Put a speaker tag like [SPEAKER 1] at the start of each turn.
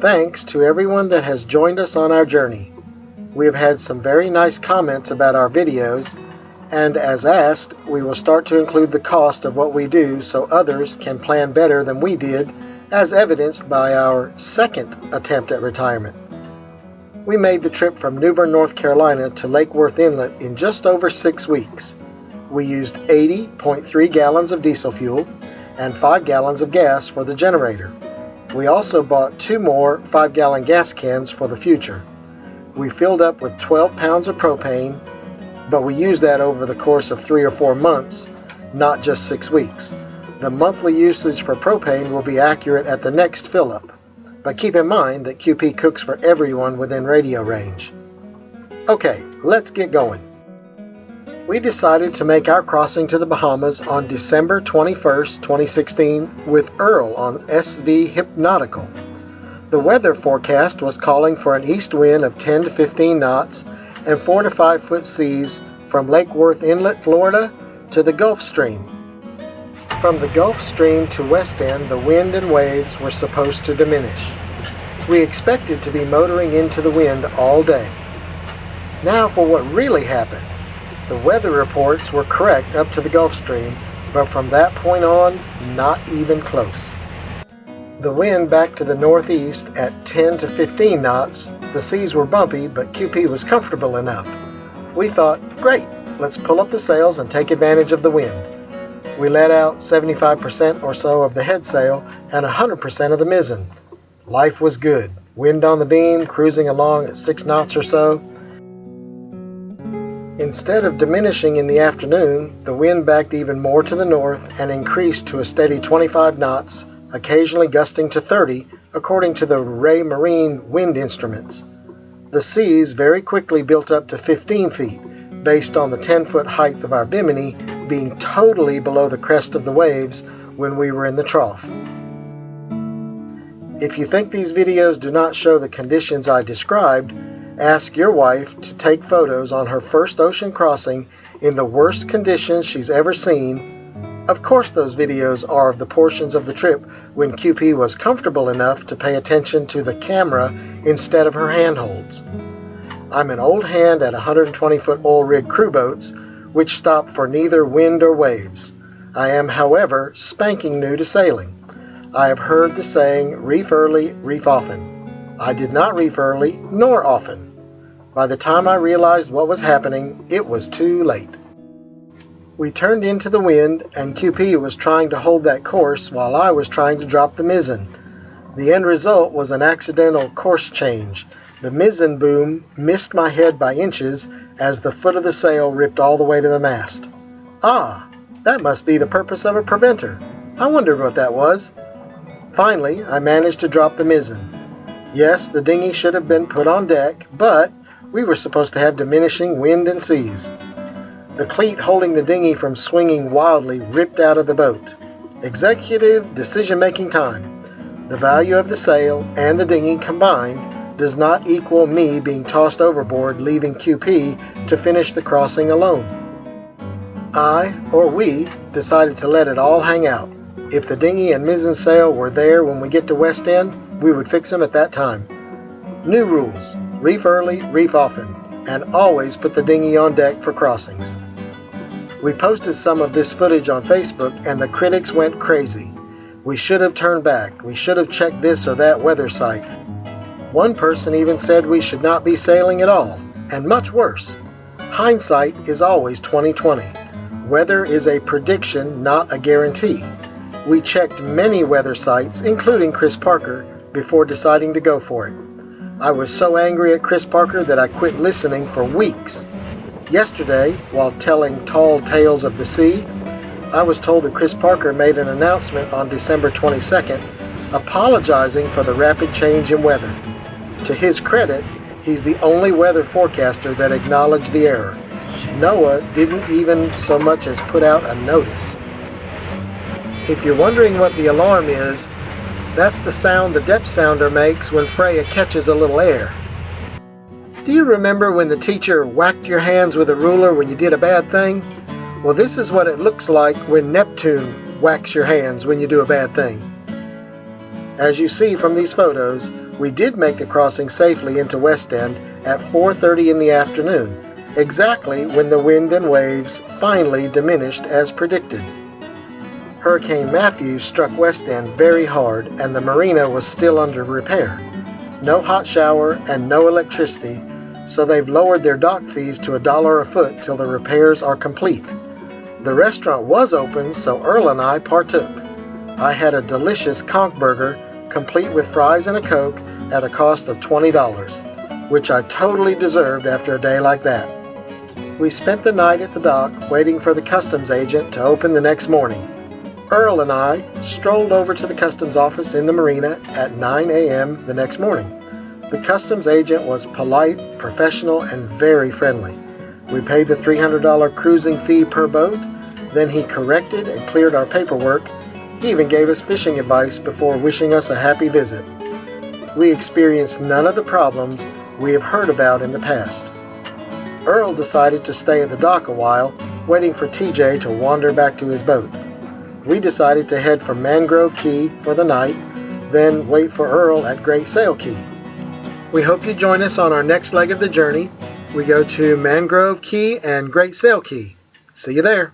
[SPEAKER 1] Thanks to everyone that has joined us on our journey. We have had some very nice comments about our videos, and as asked, we will start to include the cost of what we do so others can plan better than we did, as evidenced by our second attempt at retirement. We made the trip from New Bern, North Carolina to Lake Worth Inlet in just over 6 weeks. We used 80.3 gallons of diesel fuel and 5 gallons of gas for the generator. We also bought 2 more 5-gallon gas cans for the future. We filled up with 12 pounds of propane, but we used that over the course of 3 or 4 months, not just 6 weeks. The monthly usage for propane will be accurate at the next fill-up, but keep in mind that QP cooks for everyone within radio range. Okay, let's get going. We decided to make our crossing to the Bahamas on December 21st, 2016 with Earl on SV Hypnautical. The weather forecast was calling for an east wind of 10 to 15 knots and 4 to 5 foot seas from Lake Worth Inlet, Florida to the Gulf Stream. From the Gulf Stream to West End, the wind and waves were supposed to diminish. We expected to be motoring into the wind all day. Now for what really happened. The weather reports were correct up to the Gulf Stream, but from that point on, not even close. The wind back to the northeast at 10 to 15 knots. The seas were bumpy, but QP was comfortable enough. We thought, great, let's pull up the sails and take advantage of the wind. We let out 75% or so of the head sail and 100% of the mizzen. Life was good. Wind on the beam, cruising along at 6 knots or so. Instead of diminishing in the afternoon, the wind backed even more to the north and increased to a steady 25 knots, occasionally gusting to 30, according to the Ray Marine wind instruments. The seas very quickly built up to 15 feet, based on the 10-foot height of our bimini being totally below the crest of the waves when we were in the trough. If you think these videos do not show the conditions I described, ask your wife to take photos on her first ocean crossing in the worst conditions she's ever seen. Of course those videos are of the portions of the trip when QP was comfortable enough to pay attention to the camera instead of her handholds. I'm an old hand at 120-foot oil rig crew boats, which stop for neither wind or waves. I am, however, spanking new to sailing. I have heard the saying, reef early, reef often. I did not reef early, nor often. By the time I realized what was happening, it was too late. We turned into the wind, and QP was trying to hold that course while I was trying to drop the mizzen. The end result was an accidental course change. The mizzen boom missed my head by inches as the foot of the sail ripped all the way to the mast. Ah, that must be the purpose of a preventer. I wondered what that was. Finally, I managed to drop the mizzen. Yes, the dinghy should have been put on deck, but we were supposed to have diminishing wind and seas. The cleat holding the dinghy from swinging wildly ripped out of the boat. Executive decision-making time. The value of the sail and the dinghy combined does not equal me being tossed overboard, leaving QP to finish the crossing alone. I, or we, decided to let it all hang out. If the dinghy and mizzen sail were there when we get to West End, we would fix them at that time. New rules: reef early, reef often, and always put the dinghy on deck for crossings. We posted some of this footage on Facebook and the critics went crazy. We should have turned back. We should have checked this or that weather site. One person even said we should not be sailing at all, and much worse. Hindsight is always 20/20. Weather is a prediction, not a guarantee. We checked many weather sites, including Chris Parker, before deciding to go for it. I was so angry at Chris Parker that I quit listening for weeks. Yesterday, while telling tall tales of the sea, I was told that Chris Parker made an announcement on December 22nd apologizing for the rapid change in weather. To his credit, he's the only weather forecaster that acknowledged the error. NOAA didn't even so much as put out a notice. If you're wondering what the alarm is, that's the sound the depth sounder makes when Freya catches a little air. Do you remember when the teacher whacked your hands with a ruler when you did a bad thing? Well, this is what it looks like when Neptune whacks your hands when you do a bad thing. As you see from these photos, we did make the crossing safely into West End at 4:30 in the afternoon, exactly when the wind and waves finally diminished as predicted. Hurricane Matthew struck West End very hard and the marina was still under repair. No hot shower and no electricity, so they've lowered their dock fees to $1 a foot till the repairs are complete. The restaurant was open, so Earl and I partook. I had a delicious conch burger, complete with fries and a Coke, at a cost of $20, which I totally deserved after a day like that. We spent the night at the dock waiting for the customs agent to open the next morning. Earl and I strolled over to the customs office in the marina at 9 a.m. the next morning. The customs agent was polite, professional, and very friendly. We paid the $300 cruising fee per boat, then he corrected and cleared our paperwork. He even gave us fishing advice before wishing us a happy visit. We experienced none of the problems we have heard about in the past. Earl decided to stay at the dock a while, waiting for TJ to wander back to his boat. We decided to head for Mangrove Key for the night, then wait for Earl at Great Sail Key. We hope you join us on our next leg of the journey. We go to Mangrove Key and Great Sail Key. See you there.